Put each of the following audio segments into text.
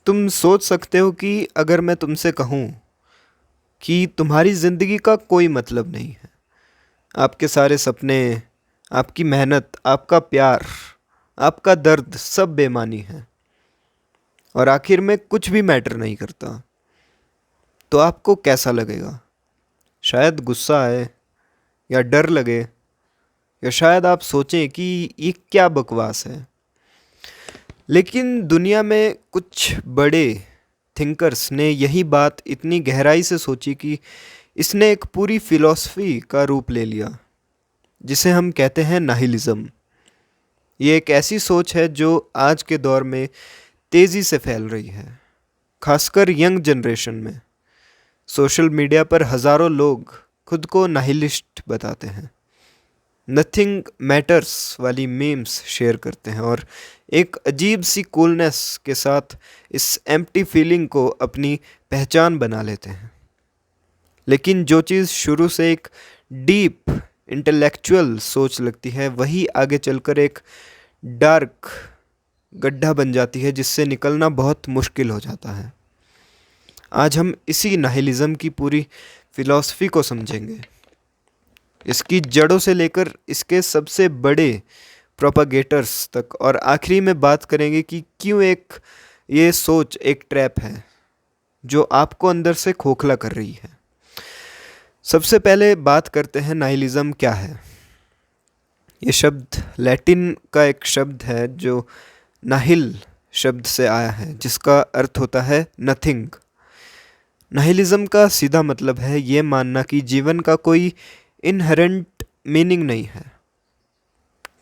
तुम सोच सकते हो कि अगर मैं तुमसे कहूँ कि तुम्हारी ज़िंदगी का कोई मतलब नहीं है, आपके सारे सपने, आपकी मेहनत, आपका प्यार, आपका दर्द सब बेमानी है और आखिर में कुछ भी मैटर नहीं करता, तो आपको कैसा लगेगा? शायद गुस्सा आए, या डर लगे, या शायद आप सोचें कि ये क्या बकवास है। लेकिन दुनिया में कुछ बड़े थिंकर्स ने यही बात इतनी गहराई से सोची कि इसने एक पूरी फिलॉसफी का रूप ले लिया, जिसे हम कहते हैं नाहिलिज्म। ये एक ऐसी सोच है जो आज के दौर में तेज़ी से फैल रही है, खासकर यंग जनरेशन में। सोशल मीडिया पर हज़ारों लोग खुद को नाहिलिस्ट बताते हैं, नथिंग मैटर्स वाली मीम्स शेयर करते हैं और एक अजीब सी कूलनेस के साथ इस एम्प्टी फीलिंग को अपनी पहचान बना लेते हैं। लेकिन जो चीज़ शुरू से एक डीप इंटेलेक्चुअल सोच लगती है, वही आगे चलकर एक डार्क गड्ढा बन जाती है, जिससे निकलना बहुत मुश्किल हो जाता है। आज हम इसी नाहिलिज्म की पूरी फिलॉसफी को समझेंगे, इसकी जड़ों से लेकर इसके सबसे बड़े प्रोपागेटर्स तक, और आखिरी में बात करेंगे कि क्यों ये सोच एक ट्रैप है जो आपको अंदर से खोखला कर रही है। सबसे पहले बात करते हैं नाहिलिज्म क्या है। ये शब्द लैटिन का एक शब्द है जो नाहिल शब्द से आया है, जिसका अर्थ होता है नथिंग। नाहिलिज्म का सीधा मतलब है ये मानना कि जीवन का कोई इनहेरेंट मीनिंग नहीं है,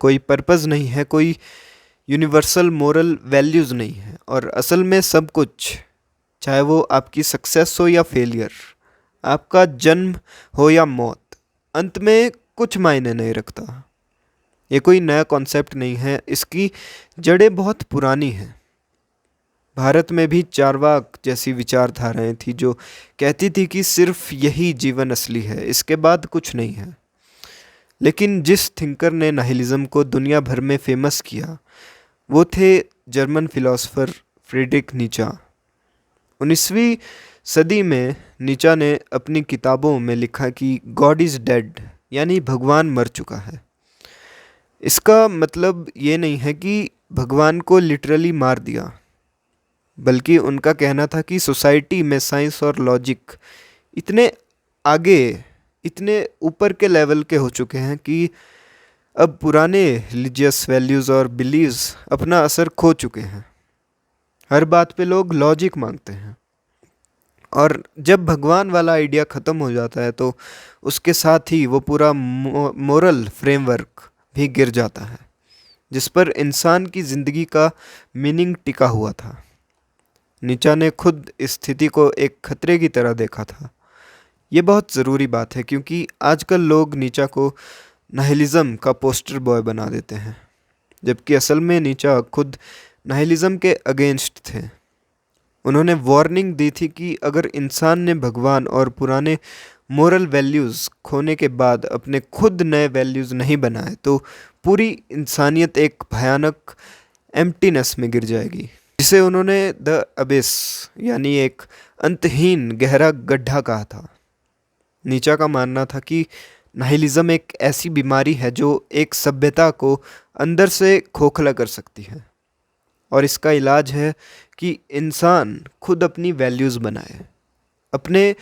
कोई पर्पस नहीं है, कोई यूनिवर्सल मोरल वैल्यूज़ नहीं है, और असल में सब कुछ, चाहे वो आपकी सक्सेस हो या फेलियर, आपका जन्म हो या मौत, अंत में कुछ मायने नहीं रखता। ये कोई नया कॉन्सेप्ट नहीं है, इसकी जड़ें बहुत पुरानी हैं। भारत में भी चारवाक जैसी विचारधाराएं थी जो कहती थी कि सिर्फ यही जीवन असली है, इसके बाद कुछ नहीं है। लेकिन जिस थिंकर ने नाहिलिज्म को दुनिया भर में फेमस किया, वो थे जर्मन फिलोसोफर फ्रीडरिक नीचा। 19वीं सदी में नीचा ने अपनी किताबों में लिखा कि गॉड इज़ डेड, यानी भगवान मर चुका है। इसका मतलब ये नहीं है कि भगवान को लिटरली मार दिया, बल्कि उनका कहना था कि सोसाइटी में साइंस और लॉजिक इतने आगे, इतने ऊपर के लेवल के हो चुके हैं कि अब पुराने रिलीजियस वैल्यूज़ और बिलीव्स अपना असर खो चुके हैं। हर बात पे लोग लॉजिक मांगते हैं, और जब भगवान वाला आइडिया ख़त्म हो जाता है तो उसके साथ ही वो पूरा मोरल फ्रेमवर्क भी गिर जाता है, जिस पर इंसान की ज़िंदगी का मीनिंग टिका हुआ था। नीचा ने खुद इस स्थिति को एक खतरे की तरह देखा था। ये बहुत ज़रूरी बात है, क्योंकि आजकल लोग नीचा को नाहिलिज्म का पोस्टर बॉय बना देते हैं, जबकि असल में नीचा खुद नाहिलिज्म के अगेंस्ट थे। उन्होंने वार्निंग दी थी कि अगर इंसान ने भगवान और पुराने मोरल वैल्यूज़ खोने के बाद अपने खुद नए वैल्यूज़ नहीं बनाए, तो पूरी इंसानियत एक भयानक एम्प्टीनेस में गिर जाएगी, जिसे उन्होंने द अबिस, यानी एक अंतहीन गहरा गड्ढा कहा था। नीचा का मानना था कि नाहिलिज्म एक ऐसी बीमारी है जो एक सभ्यता को अंदर से खोखला कर सकती है, और इसका इलाज है कि इंसान खुद अपनी वैल्यूज़ बनाए, अपने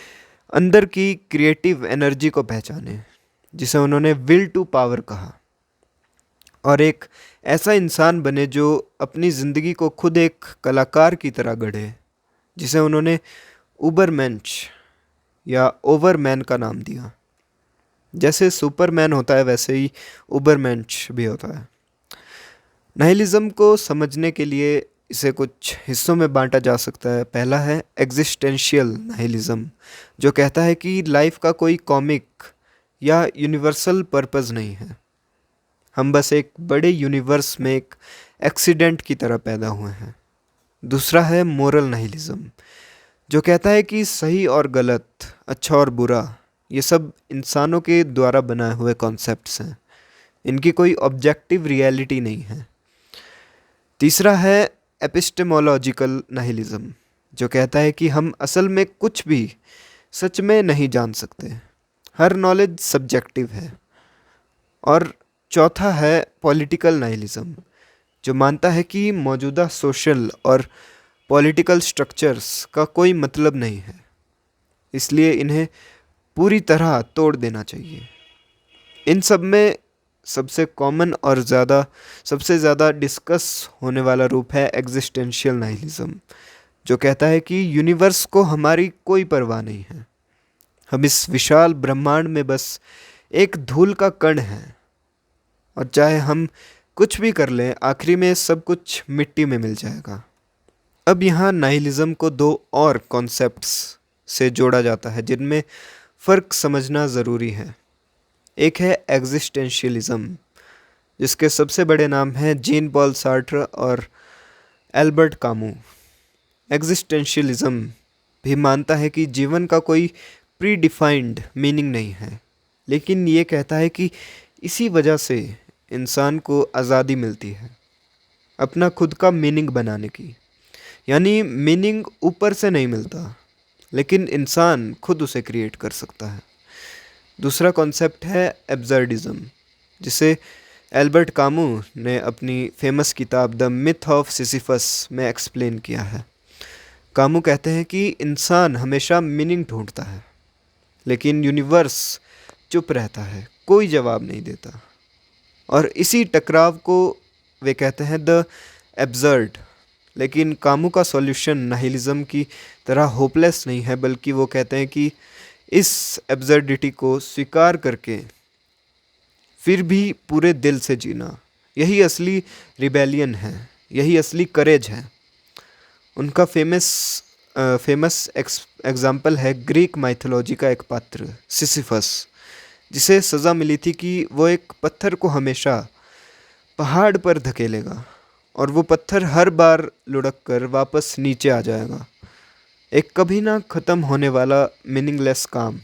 अंदर की क्रिएटिव एनर्जी को पहचाने, जिसे उन्होंने विल टू पावर कहा, और एक ऐसा इंसान बने जो अपनी ज़िंदगी को खुद एक कलाकार की तरह गढ़े, जिसे उन्होंने उबरमेंश या ओवरमैन का नाम दिया। जैसे सुपरमैन होता है, वैसे ही उबरमेंश भी होता है। नाहिलिज्म को समझने के लिए इसे कुछ हिस्सों में बांटा जा सकता है। पहला है एग्जिस्टेंशियल नाहिलिज्म, जो कहता है कि लाइफ का कोई कॉमिक या यूनिवर्सल पर्पस नहीं है, हम बस एक बड़े यूनिवर्स में एक एक्सीडेंट की तरह पैदा हुए हैं। दूसरा है मोरल नाहिलिज्म, जो कहता है कि सही और गलत, अच्छा और बुरा, ये सब इंसानों के द्वारा बनाए हुए कॉन्सेप्ट्स हैं, इनकी कोई ऑब्जेक्टिव रियलिटी नहीं है। तीसरा है एपिस्टेमोलॉजिकल नाहिलिज्म, जो कहता है कि हम असल में कुछ भी सच में नहीं जान सकते, हर नॉलेज सब्जेक्टिव है। और चौथा है पॉलिटिकल नाहिलिज्म, जो मानता है कि मौजूदा सोशल और पॉलिटिकल स्ट्रक्चर्स का कोई मतलब नहीं है, इसलिए इन्हें पूरी तरह तोड़ देना चाहिए। इन सब में सबसे कॉमन और सबसे ज़्यादा डिस्कस होने वाला रूप है एग्जिस्टेंशियल नाइलिज्म, जो कहता है कि यूनिवर्स को हमारी कोई परवाह नहीं है, हम इस विशाल ब्रह्मांड में बस एक धूल का कण हैं, और चाहे हम कुछ भी कर लें आखिरी में सब कुछ मिट्टी में मिल जाएगा। अब यहाँ नाइलिज्म को दो और कॉन्सेप्ट्स से जोड़ा जाता है जिनमें फ़र्क समझना ज़रूरी है। एक है एग्जिस्टेंशियलिज्म, जिसके सबसे बड़े नाम हैं जीन पॉल सार्ट्र और एल्बर्ट कामू। एग्जिस्टेंशियलिज्म भी मानता है कि जीवन का कोई प्री डिफाइंड मीनिंग नहीं है, लेकिन ये कहता है कि इसी वजह से इंसान को आज़ादी मिलती है अपना खुद का मीनिंग बनाने की। यानी मीनिंग ऊपर से नहीं मिलता, लेकिन इंसान खुद उसे क्रिएट कर सकता है। दूसरा कॉन्सेप्ट है एब्सर्डिज्म, जिसे एल्बर्ट कामू ने अपनी फेमस किताब द मिथ ऑफ सिसिफस में एक्सप्लेन किया है। कामू कहते हैं कि इंसान हमेशा मीनिंग ढूंढता है, लेकिन यूनिवर्स चुप रहता है, कोई जवाब नहीं देता। और इसी टकराव को वे कहते हैं द एब्सर्ड। लेकिन कामू का सॉल्यूशन नाहिलिज्म की तरह होपलेस नहीं है, बल्कि वो कहते हैं कि इस एब्सर्डिटी को स्वीकार करके फिर भी पूरे दिल से जीना, यही असली रिबेलियन है, यही असली करेज है। उनका फेमस एग्जाम्पल है ग्रीक माइथोलॉजी का एक पात्र सिसिफस, जिसे सज़ा मिली थी कि वो एक पत्थर को हमेशा पहाड़ पर धकेलेगा और वो पत्थर हर बार लुढ़क कर वापस नीचे आ जाएगा। एक कभी ना ख़त्म होने वाला मीनिंगलेस काम।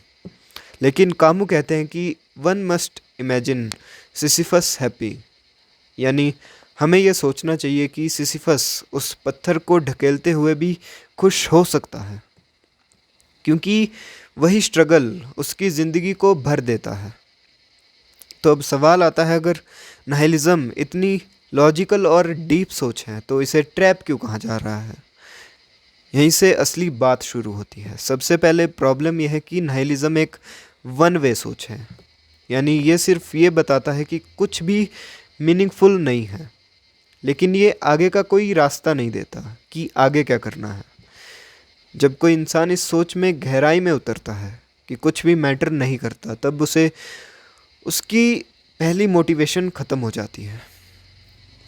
लेकिन कामू कहते हैं कि one must imagine Sisyphus happy, यानी हमें यह सोचना चाहिए कि सिसिफस उस पत्थर को ढकेलते हुए भी खुश हो सकता है, क्योंकि वही स्ट्रगल उसकी ज़िंदगी को भर देता है। तो अब सवाल आता है, अगर नाहिलिज्म इतनी लॉजिकल और डीप सोच है तो इसे ट्रैप क्यों कहा जा रहा है? यहीं से असली बात शुरू होती है। सबसे पहले प्रॉब्लम यह है कि नाहिलिज्म एक वन वे सोच है, यानी ये सिर्फ ये बताता है कि कुछ भी मीनिंगफुल नहीं है, लेकिन ये आगे का कोई रास्ता नहीं देता कि आगे क्या करना है। जब कोई इंसान इस सोच में गहराई में उतरता है कि कुछ भी मैटर नहीं करता, तब उसे उसकी पहली मोटिवेशन ख़त्म हो जाती है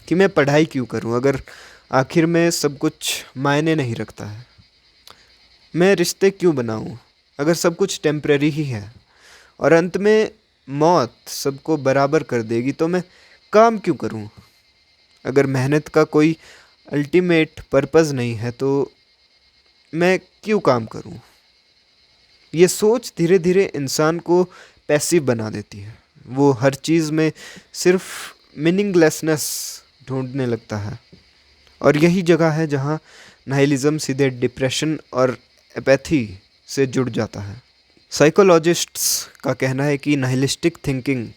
कि मैं पढ़ाई क्यों करूं अगर आखिर में सब कुछ मायने नहीं रखता है। मैं रिश्ते क्यों बनाऊं अगर सब कुछ टेम्परेरी ही है, और अंत में मौत सबको बराबर कर देगी। तो मैं काम क्यों करूं अगर मेहनत का कोई अल्टीमेट पर्पज़ नहीं है, तो मैं क्यों काम करूं? ये सोच धीरे धीरे इंसान को पैसिव बना देती है। वो हर चीज़ में सिर्फ मीनिंगलेसनेस ढूंढने लगता है, और यही जगह है जहाँ नाहिलिज्म सीधे डिप्रेशन और एपैथी से जुड़ जाता है। साइकोलॉजिस्ट्स का कहना है कि नाहिलिस्टिक थिंकिंग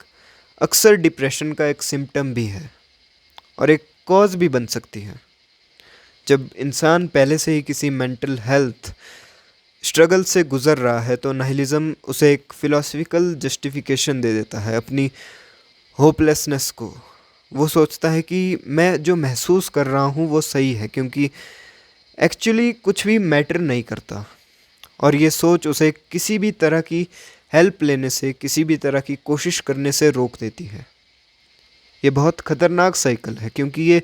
अक्सर डिप्रेशन का एक सिम्टम भी है और एक कॉज भी बन सकती है। जब इंसान पहले से ही किसी मेंटल हेल्थ स्ट्रगल से गुज़र रहा है, तो नाहिलिज्म उसे एक फ़िलोसफिकल जस्टिफिकेशन दे देता है अपनी होपलेसनेस को। वो सोचता है कि मैं जो महसूस कर रहा हूँ वो सही है, क्योंकि एक्चुअली कुछ भी मैटर नहीं करता। और ये सोच उसे किसी भी तरह की हेल्प लेने से, किसी भी तरह की कोशिश करने से रोक देती है। ये बहुत ख़तरनाक साइकिल है, क्योंकि ये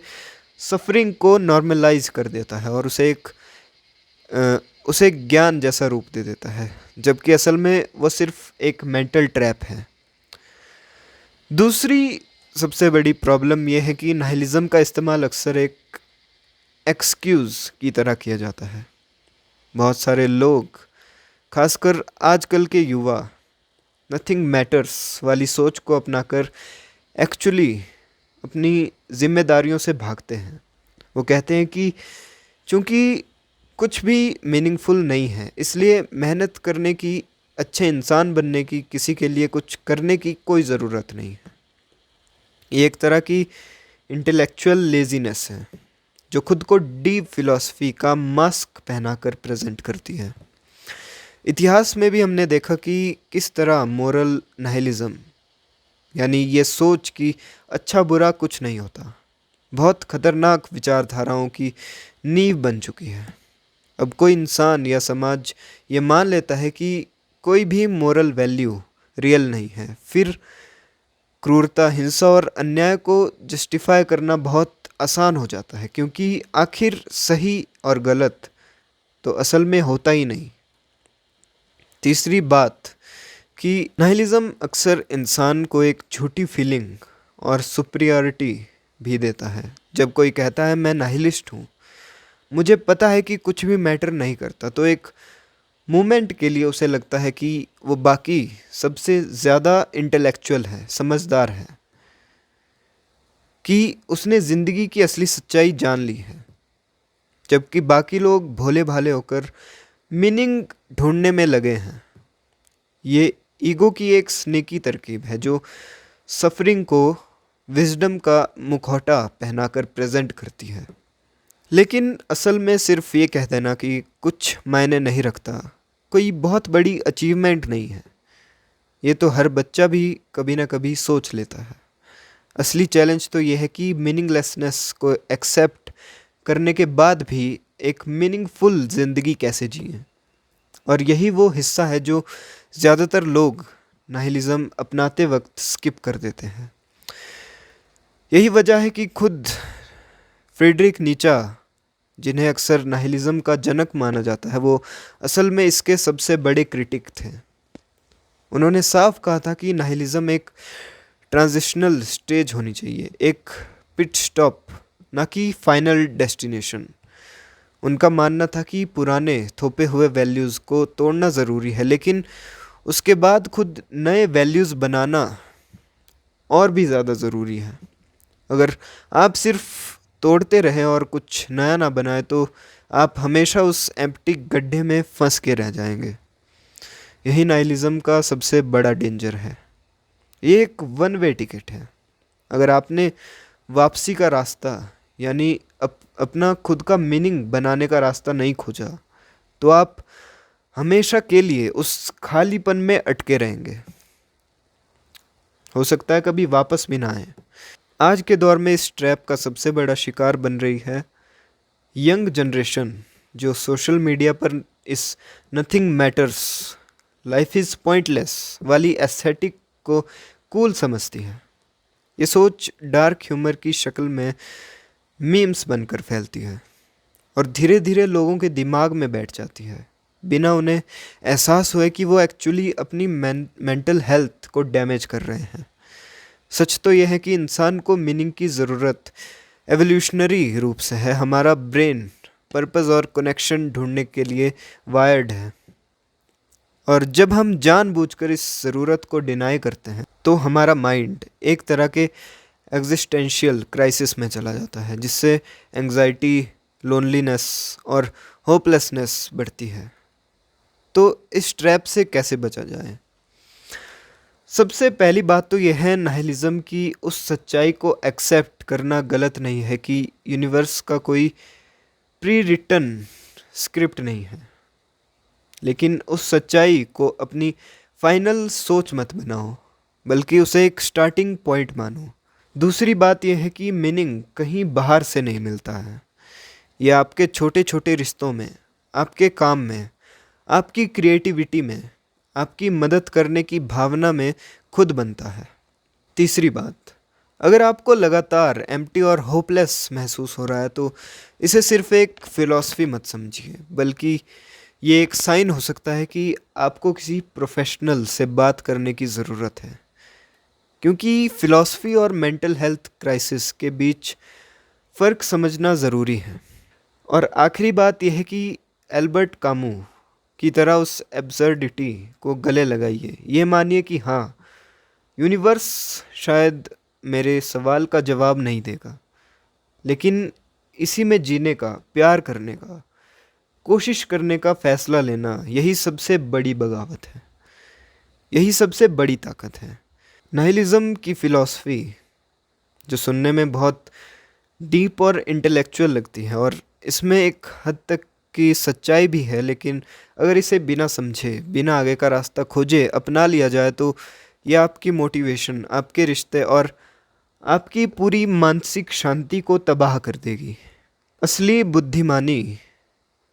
सफरिंग को नॉर्मलाइज कर देता है और उसे एक ज्ञान जैसा रूप दे देता है, जबकि असल में वो सिर्फ एक मेंटल ट्रैप है। दूसरी सबसे बड़ी प्रॉब्लम यह है कि नाहिलिज्म का इस्तेमाल अक्सर एक एक्सक्यूज़ की तरह किया जाता है। बहुत सारे लोग, खासकर आजकल के युवा, नथिंग मैटर्स वाली सोच को अपनाकर एक्चुअली अपनी जिम्मेदारियों से भागते हैं। वो कहते हैं कि चूँकि कुछ भी मीनिंगफुल नहीं है, इसलिए मेहनत करने की, अच्छे इंसान बनने की, किसी के लिए कुछ करने की कोई ज़रूरत नहीं है। ये एक तरह की इंटेलेक्चुअल लेज़ीनेस है, जो खुद को डीप फिलॉसफी का मास्क पहनाकर प्रेज़ेंट करती है। इतिहास में भी हमने देखा कि किस तरह मोरल नाहिलिज्म, यानी ये सोच कि अच्छा बुरा कुछ नहीं होता, बहुत खतरनाक विचारधाराओं की नींव बन चुकी है। अब कोई इंसान या समाज ये मान लेता है कि कोई भी मोरल वैल्यू रियल नहीं है, फिर क्रूरता, हिंसा और अन्याय को जस्टिफाई करना बहुत आसान हो जाता है, क्योंकि आखिर सही और गलत तो असल में होता ही नहीं। तीसरी बात कि नाहिलिज्म अक्सर इंसान को एक झूठी फीलिंग और सुपीरियरिटी भी देता है। जब कोई कहता है मैं नाहिलिस्ट हूँ, मुझे पता है कि कुछ भी मैटर नहीं करता, तो एक मोमेंट के लिए उसे लगता है कि वो बाकी सबसे ज़्यादा इंटेलेक्चुअल है, समझदार है, कि उसने ज़िंदगी की असली सच्चाई जान ली है, जबकि बाकी लोग भोले भाले होकर मीनिंग ढूंढने में लगे हैं। ये ईगो की एक स्नेकी तरकीब है जो सफरिंग को विजडम का मुखौटा पहनाकर प्रेजेंट करती है। लेकिन असल में सिर्फ ये कह देना कि कुछ मायने नहीं रखता कोई बहुत बड़ी अचीवमेंट नहीं है। ये तो हर बच्चा भी कभी ना कभी सोच लेता है। असली चैलेंज तो ये है कि मीनिंगलेसनेस को एक्सेप्ट करने के बाद भी एक मीनिंगफुल ज़िंदगी कैसे जिए। और यही वो हिस्सा है जो ज़्यादातर लोग नाहिलिज्म अपनाते वक्त स्किप कर देते हैं। यही वजह है कि खुद फ्रेडरिक नीचा, जिन्हें अक्सर नाहिलिज्म का जनक माना जाता है, वो असल में इसके सबसे बड़े क्रिटिक थे। उन्होंने साफ कहा था कि नाहिलिज्म एक ट्रांजिशनल स्टेज होनी चाहिए, एक पिट स्टॉप, ना कि फाइनल डेस्टिनेशन। उनका मानना था कि पुराने थोपे हुए वैल्यूज़ को तोड़ना ज़रूरी है, लेकिन उसके बाद खुद नए वैल्यूज़ बनाना और भी ज़्यादा ज़रूरी है। अगर आप सिर्फ तोड़ते रहें और कुछ नया ना बनाए तो आप हमेशा उस एम्प्टी गड्ढे में फंस के रह जाएंगे। यही नाइलिज्म का सबसे बड़ा डेंजर है। ये एक वन वे टिकट है। अगर आपने वापसी का रास्ता, यानी अपना खुद का मीनिंग बनाने का रास्ता नहीं खोजा, तो आप हमेशा के लिए उस खालीपन में अटके रहेंगे। हो सकता है कभी वापस भी ना आए। आज के दौर में इस ट्रैप का सबसे बड़ा शिकार बन रही है यंग जनरेशन, जो सोशल मीडिया पर इस nothing matters, life is pointless वाली एस्थेटिक को कूल समझती है। ये सोच डार्क ह्यूमर की शक्ल में मीम्स बनकर फैलती है और धीरे धीरे लोगों के दिमाग में बैठ जाती है, बिना उन्हें एहसास हुए कि वो एक्चुअली अपनी मेंटल हेल्थ को डैमेज कर रहे हैं। सच तो यह है कि इंसान को मीनिंग की ज़रूरत एवोल्यूशनरी रूप से है। हमारा ब्रेन पर्पस और कनेक्शन ढूंढने के लिए वायर्ड है, और जब हम जानबूझकर इस ज़रूरत को डिनाई करते हैं तो हमारा माइंड एक तरह के एग्जिस्टेंशियल क्राइसिस में चला जाता है, जिससे एंग्जाइटी, लोनलीनेस और होपलेसनेस बढ़ती है। तो इस ट्रैप से कैसे बचा जाए? सबसे पहली बात तो यह है, नाहिलिज्म की उस सच्चाई को एक्सेप्ट करना गलत नहीं है कि यूनिवर्स का कोई प्री रिटन स्क्रिप्ट नहीं है, लेकिन उस सच्चाई को अपनी फाइनल सोच मत बनाओ, बल्कि उसे एक स्टार्टिंग पॉइंट मानो। दूसरी बात यह है कि मीनिंग कहीं बाहर से नहीं मिलता है। यह आपके छोटे छोटे रिश्तों में, आपके काम में, आपकी क्रिएटिविटी में, आपकी मदद करने की भावना में खुद बनता है। तीसरी बात, अगर आपको लगातार एम्प्टी और होपलेस महसूस हो रहा है तो इसे सिर्फ एक फ़िलॉसफी मत समझिए, बल्कि ये एक साइन हो सकता है कि आपको किसी प्रोफेशनल से बात करने की ज़रूरत है, क्योंकि फ़िलॉसफी और मेंटल हेल्थ क्राइसिस के बीच फ़र्क समझना ज़रूरी है। और आखिरी बात यह है कि एल्बर्ट कामू की तरह उस एब्सर्डिटी को गले लगाइए। ये मानिए कि हाँ, यूनिवर्स शायद मेरे सवाल का जवाब नहीं देगा, लेकिन इसी में जीने का, प्यार करने का, कोशिश करने का फैसला लेना, यही सबसे बड़ी बगावत है, यही सबसे बड़ी ताकत है। नाइलिज्म की फ़िलॉसफ़ी जो सुनने में बहुत डीप और इंटेलेक्चुअल लगती है, और इसमें एक हद तक की सच्चाई भी है, लेकिन अगर इसे बिना समझे, बिना आगे का रास्ता खोजे अपना लिया जाए तो ये आपकी मोटिवेशन, आपके रिश्ते और आपकी पूरी मानसिक शांति को तबाह कर देगी। असली बुद्धिमानी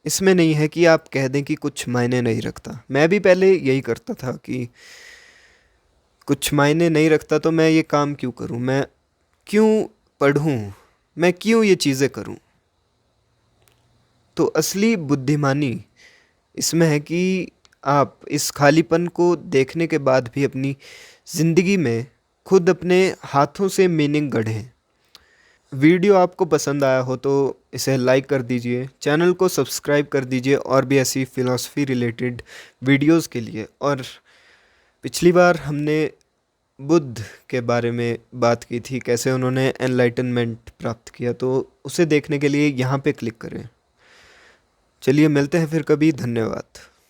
इसमें नहीं है कि आप कह दें कि कुछ मायने नहीं रखता। मैं भी पहले यही करता था कि कुछ मायने नहीं रखता तो मैं ये काम क्यों करूं, मैं क्यों पढ़ूं, मैं क्यों ये चीज़ें करूं। तो असली बुद्धिमानी इसमें है कि आप इस खालीपन को देखने के बाद भी अपनी ज़िंदगी में खुद अपने हाथों से मीनिंग गढ़ें। वीडियो आपको पसंद आया हो तो इसे लाइक कर दीजिए, चैनल को सब्सक्राइब कर दीजिए और भी ऐसी फ़िलॉसफ़ी रिलेटेड वीडियोस के लिए। और पिछली बार हमने बुद्ध के बारे में बात की थी, कैसे उन्होंने एनलाइटनमेंट प्राप्त किया, तो उसे देखने के लिए यहाँ पे क्लिक करें। चलिए मिलते हैं फिर कभी, धन्यवाद।